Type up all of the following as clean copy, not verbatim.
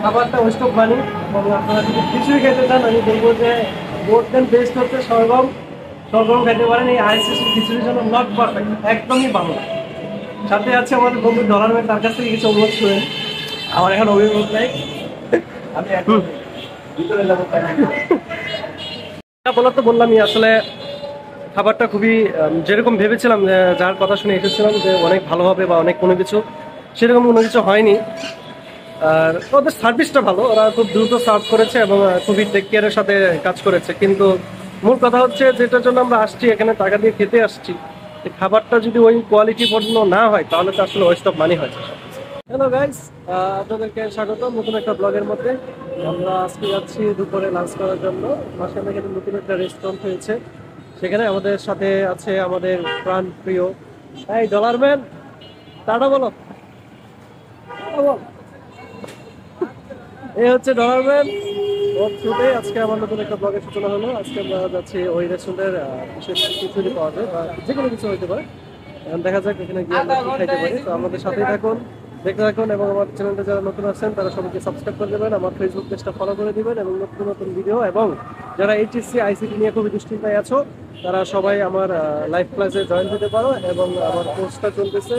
খাবারটা West of money, এবং আপনারা যদি খিচুড়ি খেতে চান আমি বলবো যে মোর দেন বেস্ট হচ্ছে সরগম। সরগম খেতে পারেন, এই আইসিসি খিচুড়ির জন্য নট পারফেক্ট, একদমই ভালো। সাথে আছে আমাদের বন্ধু ডলার ম্যান, তার কাছ থেকে কিছু অনুরোধ করেন। আমার এখন অভিমত নাই, আমি এখন ভিতরে যাবো। বলার তো বললামই, আসলে খাবারটা খুবই যেরকম ভেবেছিলাম, যার কথা শুনে এসেছিলাম যে অনেক ভালো হবে বা অনেক কোনো কিছু, সেরকম কোনো কিছু হয়নি। আর ওদের সার্ভিসটা ভালো, ওরা খুব দ্রুত সার্ভ করেছে এবং খুবই টেক কেয়ারের সাথে কাজ করেছে। কিন্তু মূল কথা হচ্ছে যেটার জন্য আমরা আসছি, এখানে টাকা দিয়ে খেতে আসছি, খাবারটা যদি ওই কোয়ালিটিপূর্ণ না হয় তাহলে তো আসলে ওয়েস্ট অফ মানি হয়েছে। হ্যালো গাইস, আপনাদেরকে স্বাগত নতুন একটা ব্লগের মধ্যে। আমরা আজকে যাচ্ছি দুপুরে লাঞ্চ করার জন্য। মাঝখানে এখানে নতুন একটা রেস্টুরেন্ট হয়েছে, সেখানে আমাদের সাথে আছে আমাদের প্রাণ প্রিয় এই ডলার ম্যান। টাটা বলো, বল। এই হচ্ছে ডলার ম্যান, ওর থ্রুতে আজকে আমার নতুন একটা ব্লগের সূচনা হলো। আজকে আমরা যাচ্ছি ওই রেস্টুরেন্টের বিশেষ খিচুড়ি পাওয়া যায় বা যে কোনো কিছু হইতে পারে। এখন দেখা যাক এখানে গিয়ে আমরা কি খাইতে পারি। তো আমাদের সাথেই থাকুন, দেখতে থাকুন, এবং আমার চ্যানেলটা যারা নতুন আছেন তারা সবাইকে সাবস্ক্রাইব করে দেবেন, আমার ফেসবুক পেজটা ফলো করে দিবেন, এবং নতুন নতুন ভিডিও, এবং যারা এইচএসসি আইসিটি নিয়ে খুবই দুশ্চিন্তায় আছো তারা সবাই আমার লাইভ ক্লাসে জয়েন হতে পারো। এবং আমার কোর্সটা চলতেছে,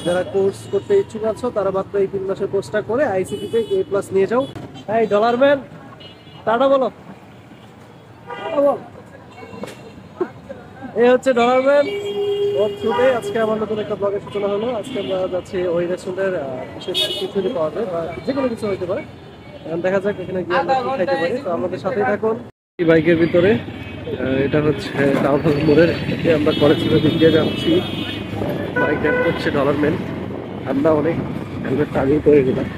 যারা কোর্স করতে ইচ্ছুক আছো তারা মাত্র এই 3 মাসের কোর্সটা করে আইসিটিতে A+ নিয়ে যাও। এই ডলার ম্যান, টাটা বলো, বল। এই হচ্ছে ডলার ম্যান, ওর থ্রুতে আজকে আমার নতুন একটা ব্লগের সূচনা হলো। আজকে আমরা যাচ্ছি ওই রেস্টুরেন্টের বিশেষ খিচুড়ি পাওয়া যায় বা যে কোনো কিছু হইতে পারে। এখন দেখা যাক এখানে গিয়ে আমরা কি খাইতে পারি। তো আমাদের সাথেই থাকুন। এই বাইকের ভিতরে এটা হচ্ছে টাউন হল মোড়ের, আমরা কলেজের দিক দিয়ে যাচ্ছি। বাইক ড্রাইভ করছে ডলার ম্যান, আমরা অনেক হেলমেট টাঙিয়ে পড়ে গেলাম।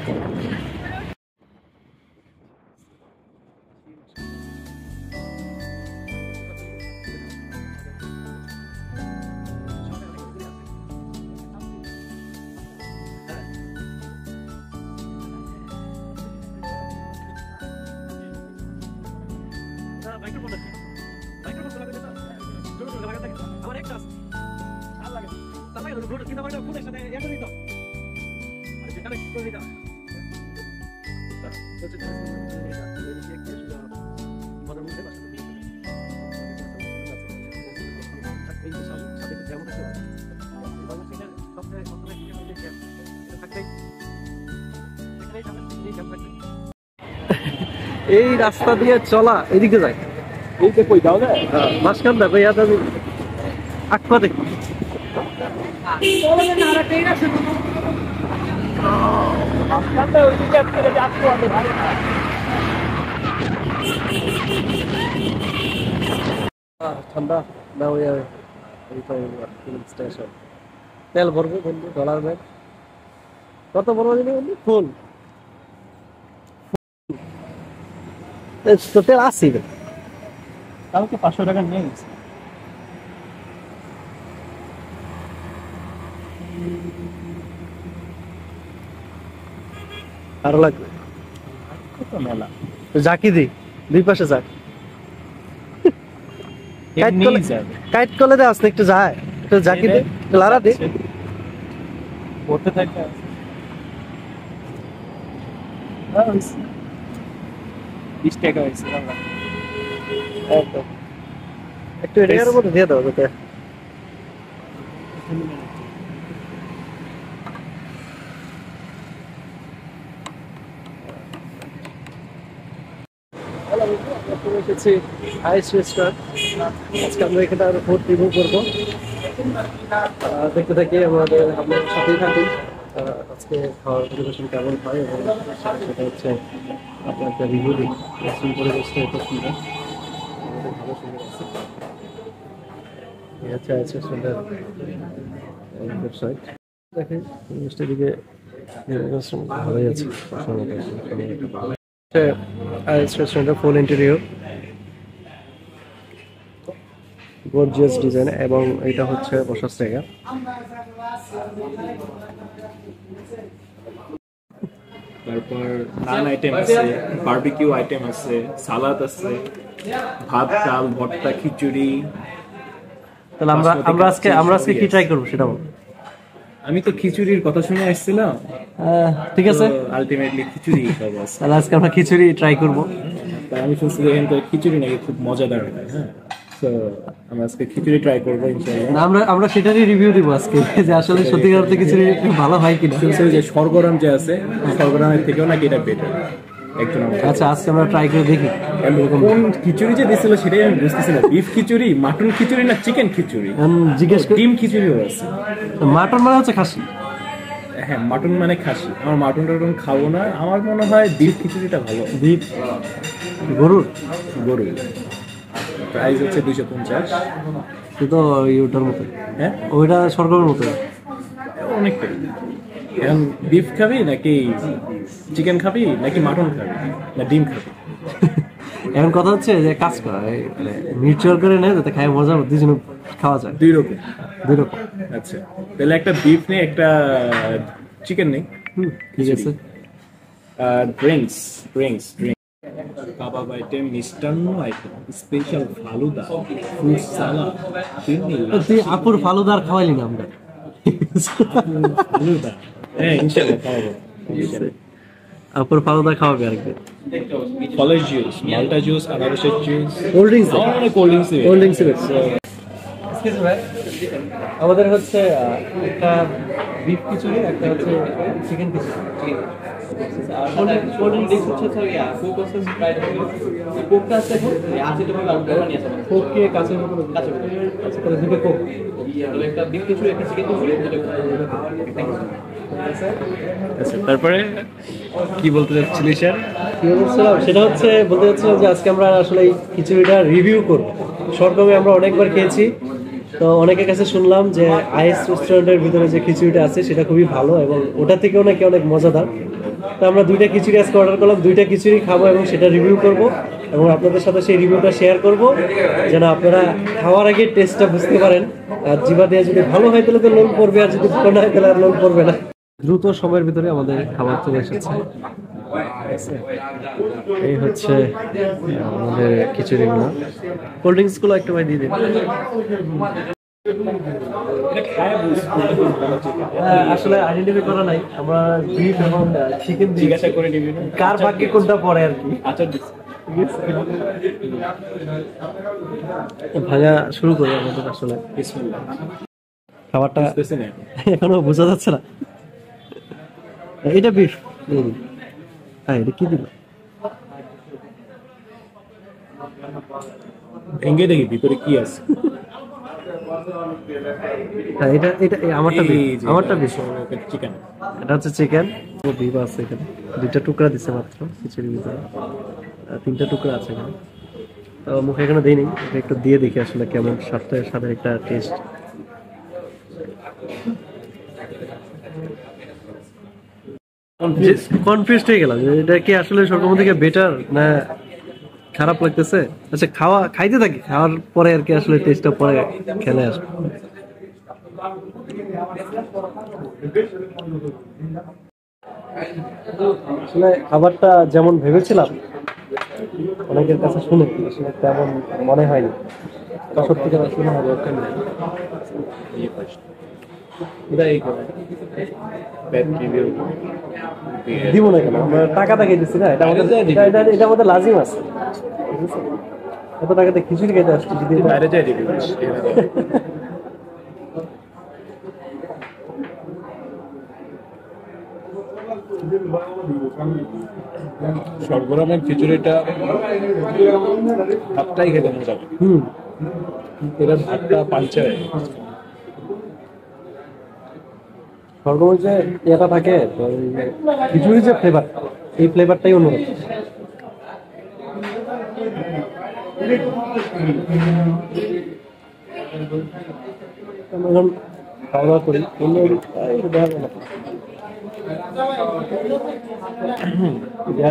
এই রাস্তা দিয়ে চলা এদিকে যায়, এইটা কই দাও না, মাঝখান দেখো ইয়াদ আমি আঁকপা দেখি। ঠান্ডা না ওই স্টেশন। তেল ভরবো বন্ধু, ডলার ব্যাগ কত ভরবো জানি বন্ধু? ফুল তো তেল আসি কালকে 500 টাকা নিয়ে গেছে। আরো লাগবে কত মেলা জাকি দি দুই পাশে যাক, কাইট করলে দে আসতে একটু যায়, একটু জাকি দে, লারা দে করতে থাকে। টাকা হয়েছে একটু এরিয়ার মধ্যে দিয়ে দাও যাতে এসেছি আইস রেস্টুরেন্ট। আজকে আমরা এখানে আরো ফুড রিভিউ করবো, দেখতে থাকি আমাদের আপনাদের সাথেই থাকুন। আজকে খাওয়ার পরিবেশন কেমন হয় এবং সেটা হচ্ছে আপনার একটা রিভিউ দিই। পরিবেশটা এত সুন্দর, আমাদের ভালো সুন্দর আছে। এই হচ্ছে আইস রেস্টুরেন্টের ওয়েবসাইট, দেখেন জিনিসটার দিকে ভালোই আছে। আইস রেস্টুরেন্টের ফুল ইন্টেরিয়র গর্জিয়াস ডিজাইন, এবং এটা হচ্ছে বসার জায়গা। তারপর নান আইটেম আছে, বারবিকিউ আইটেম আছে, সালাদ আছে, ভাত ডাল ভর্তা খিচুড়ি। তাহলে আমরা আজকে কি ট্রাই করব সেটা বল। আমি তো খিচুড়ির কথা শুনে আসছিলাম, ঠিক আছে, আলটিমেটলি খিচুড়ি খাবো আজকে। তাহলে আজকে আমরা খিচুড়ি ট্রাই করব। তাই আমি শুনছি যে এখানকার খিচুড়ি নাকি খুব মজাদার হয়। হ্যাঁ, তো আমরা আজকে খিচুড়ি ট্রাই করবো ইনশাআল্লাহ। আমরা আমরা সেটারই রিভিউ দিব আজকে, যে আসলে সত্যিকার অর্থে খিচুড়ি ভালো হয় কিনা। শুনছি যে স্বর্গরাম যে আছে, স্বর্গরামের থেকেও নাকি এটা বেটার একজন আমাকে। আচ্ছা, আজকে আমরা ট্রাই করে দেখি। কোন খিচুড়ি যে দিছিল সেটাই আমি বুঝতেছি না, বিফ খিচুড়ি, মাটন খিচুড়ি না চিকেন খিচুড়ি, জিজ্ঞেস করি, ডিম খিচুড়িও আছে। মাটন মানে হচ্ছে খাসি। হ্যাঁ, মাটন মানে খাসি। আমার মাটন টাটন খাবো না, আমার মনে হয় বিফ খিচুড়িটা ভালো। বিফ, গরুর, গরু। প্রাইস হচ্ছে 250। তো ওটার মতো, হ্যাঁ, ওইটা সরকারের মতো অনেকটাই। এখন বিফ খাবি নাকি চিকেন খাবি নাকি মাটন খাবি না ডিম খাবি? এখন কথা হচ্ছে যে কাজ করা, মানে মিউচুয়াল করে নেয় যাতে খাই মজা দুজনে খাওয়া যায়, দুই রকম। দুই রকম। আচ্ছা, তাহলে একটা বিফ নেই, একটা চিকেন নেই। ঠিক আছে। ড্রিঙ্কস ড্রিঙ্কস ড্রিঙ্কস কাবাব আইটেম, মিষ্টান্ন আইটেম, স্পেশাল ফালুদা, ফ্রুট সালাদ, তুই আপুর ফালুদার খাওয়াইলি না আমরা। ফালুদা। হ্যাঁ, ইনশাআল্লাহ খাওয়াবো। আপুর ফালুদা খাওয়াবে আরেকদিন। ফলের জুস, মাল্টা জুস, আনারসের juice, cold drinks, cold drinks. Cold drinks. আমাদের হচ্ছে একটা বিফ খিচুড়ি, একটা হচ্ছে চিকেন খিচুড়ি। কোককে কাছের মতো, দুটো কোক। আচ্ছা, তারপরে কি বলতে চাচ্ছিলি স্যার? কি বলছিলাম সেটা হচ্ছে, বলতে চাচ্ছিলাম যে আজকে আমরা আসলে এই খিচুড়িটা রিভিউ করবো। সরগমে আমরা অনেকবার খেয়েছি, তো অনেকের কাছে শুনলাম যে আইএস রেস্টুরেন্টের ভিতরে যে খিচুড়িটা আছে সেটা খুবই ভালো এবং ওটা থেকেও নাকি অনেক মজাদার। তো আমরা দুইটা খিচুড়ি আজকে অর্ডার করলাম, দুইটা খিচুড়ি খাবো এবং সেটা রিভিউ করব এবং আপনাদের সাথে সেই রিভিউটা শেয়ার করব, যেন আপনারা খাওয়ার আগে টেস্টটা বুঝতে পারেন। আর জিভা দিয়ে যদি ভালো হয় তাহলে তো লোল পড়বে, আর যদি ভালো না হয় তাহলে আর লোল পড়বে না। দ্রুত সময়ের ভিতরে আমাদের খাবার চলে এসেছে। এই হচ্ছে আমাদের খিচুড়িগুলো। কোল্ড ড্রিঙ্কসগুলো একটু ভাই দিয়ে দিন। আসলে আইডেন্টিফাই করা নাই, আমরা বিফ এবং চিকেন জিজ্ঞাসা করে নিবি কার ভাগ্যে কোনটা পড়ে আর কি। আচার ভাঙা শুরু করি আমাদের। আসলে খাবারটা এখনো বোঝা যাচ্ছে না। এটা বিফ, হ্যাঁ এটা কি দিল? ভেঙে দেখি ভিতরে কি আছে। হ্যাঁ এটা এটা আমারটা বিফ, আমারটা বিফ। চিকেন, এটা হচ্ছে চিকেন। বিফ আছে এখানে, দুইটা টুকরা দিচ্ছে মাত্র খিচুড়ির ভিতরে, তিনটা টুকরা আছে এখানে। তো মুখে এখানে দিইনি, একটু দিয়ে দেখি আসলে কেমন স্বাদের স্বাদের একটা টেস্ট। কনফিউজ হয়ে গেলাম যে এটা কি আসলে সরগম থেকে বেটার না খারাপ লাগতেছে। আচ্ছা, খাইতে থাকি, খাওয়ার পরে আর কি আসলে টেস্টটা পরে খেলে আসবে। আসলে খাবারটা যেমন ভেবেছিলাম অনেকের কাছে শুনে আসলে তেমন মনে হয়নি। সত্যিকার শুনে হবে দিব না কেন, আমরা টাকা দিয়ে দিচ্ছি না, এটা আমাদের এটা আমাদের লাজিম আছে। এত টাকাতে খিচুড়ি খেতে আসছি, যদি বাইরে যাই দিবি। সরগরমের খিচুড়িটা ভাতটাই খেতে মজা। এরা ভাতটা পাঞ্চায় সরগমের যে ইয়েটা থাকে, খিচুড়ির যে ফ্লেভার, এই ফ্লেভারটাই অন্যরকম। এখন খাওয়া দাওয়া করি, তো দেখা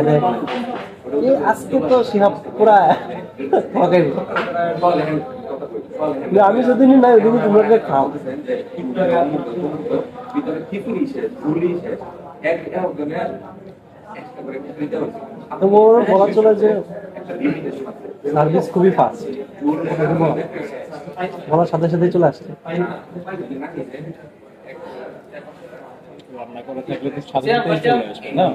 যায় আজকে তো সিহাব পুরা আমি যদিনই নাই ওদিনই তোমরা খাও। তোমার বলা চলে যে সার্ভিস খুবই ফাস্ট, বলার সাথে সাথে চলে আসছে। রান্না করা থাকলে তো সাথে সাথে চলে আসবে না?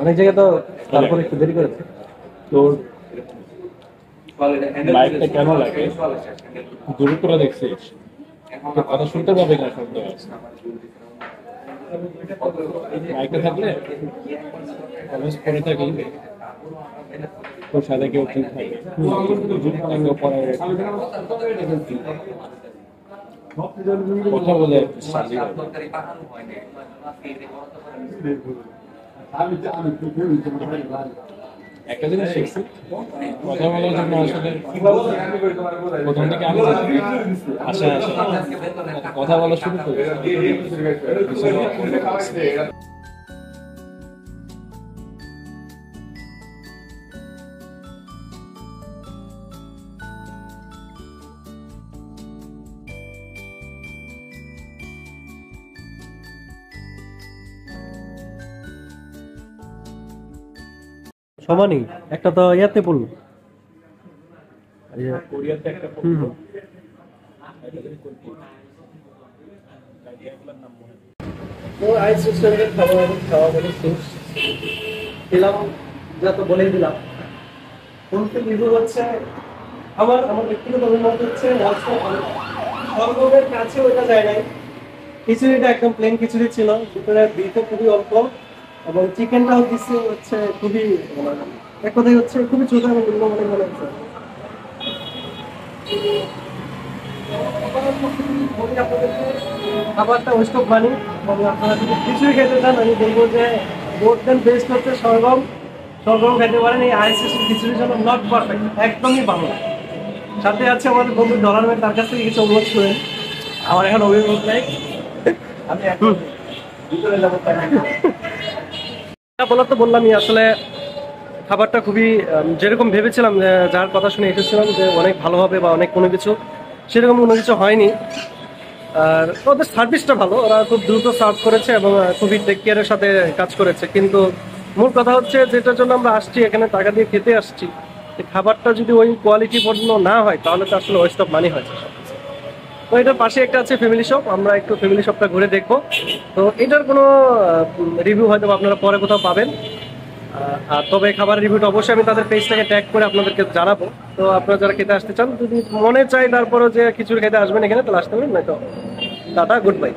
অনেক জায়গায় তো তারপরে একটু দেরি করেছে। তোর লাইফটা কেমন লাগে? দূরে করে দেখছিস, তোর কথা শুনতে পাবে না শব্দ মাইকে থাকলে কলেজ পড়ে থাকি, তোর সাথে কেউ ঠিক থাকে পরে কথা বলে শান্তি লাগে। একটা জিনিস শিখছি, কথা বলার জন্য আসলে প্রথম থেকে আমি আশা কথা বলা শুরু করি। সমানই একটা তো ইয়াতে পড়লো। কোরিয়াতে একটা তো আইস রেস্টুরেন্টের খাবার খাওয়া বলে শেষ খেলাম, যা তো বলেই দিলাম। বলতে রিভিউ হচ্ছে আমার ব্যক্তিগত অভিমত হচ্ছে সরগমের কাছে ওইটা যায় নাই। খিচুড়িটা একদম প্লেন খিচুড়ি ছিল, ভিতরে বিফও খুবই অল্প এবং চিকেনটাও দিচ্ছে হচ্ছে খুবই এক কথাই হচ্ছে খুবই ছোট এবং নিম্নমানের মনে হচ্ছে। খাবারটা ওয়েস্ট অফ মানি এবং আপনারা যদি খিচুড়ি খেতে চান আমি বলবো যে মোর দেন বেস্ট হচ্ছে সরগম খেতে পারেন। এই আইএসএস খিচুড়ির জন্য নট পারফেক্ট, একদমই ভালো। সাথে আছে আমাদের বন্ধু ডলার ম্যান, তার কাছ থেকে কিছু অভিমত শুনেন। আমার এখন অভিমত নাই, আমি এখন ভিতরে যাবো। বলার তো বললামই, আসলে খাবারটা খুবই যেরকম ভেবেছিলাম, যার কথা শুনে এসেছিলাম যে অনেক ভালো হবে বা অনেক কোনো কিছু, সেরকম কোনো কিছু হয়নি। আর ওদের সার্ভিসটা ভালো, ওরা খুব দ্রুত সার্ভ করেছে এবং খুবই টেক কেয়ারের সাথে কাজ করেছে। কিন্তু মূল কথা হচ্ছে যেটার জন্য আমরা আসছি, এখানে টাকা দিয়ে খেতে আসছি, খাবারটা যদি ওই কোয়ালিটিপূর্ণ না হয় তাহলে তো আসলে ওয়েস্ট অফ মানি হয়েছে। তো এটার পাশে একটা আছে ফ্যামিলি শপ, আমরা একটু ফ্যামিলি শপটা ঘুরে দেখবো। তো এটার কোনো রিভিউ হয়তো আপনারা পরে কোথাও পাবেন। আর তবে খাবারের রিভিউটা অবশ্যই আমি তাদের পেজটাকে ট্যাগ করে আপনাদেরকে জানাবো। তো আপনারা যারা খেতে আসতে চান, যদি মনে চাই তারপরে যে খিচুড়ি খেতে আসবেন এখানে, তাহলে আসতে পারেন। নয়তো টাটা, গুড বাই।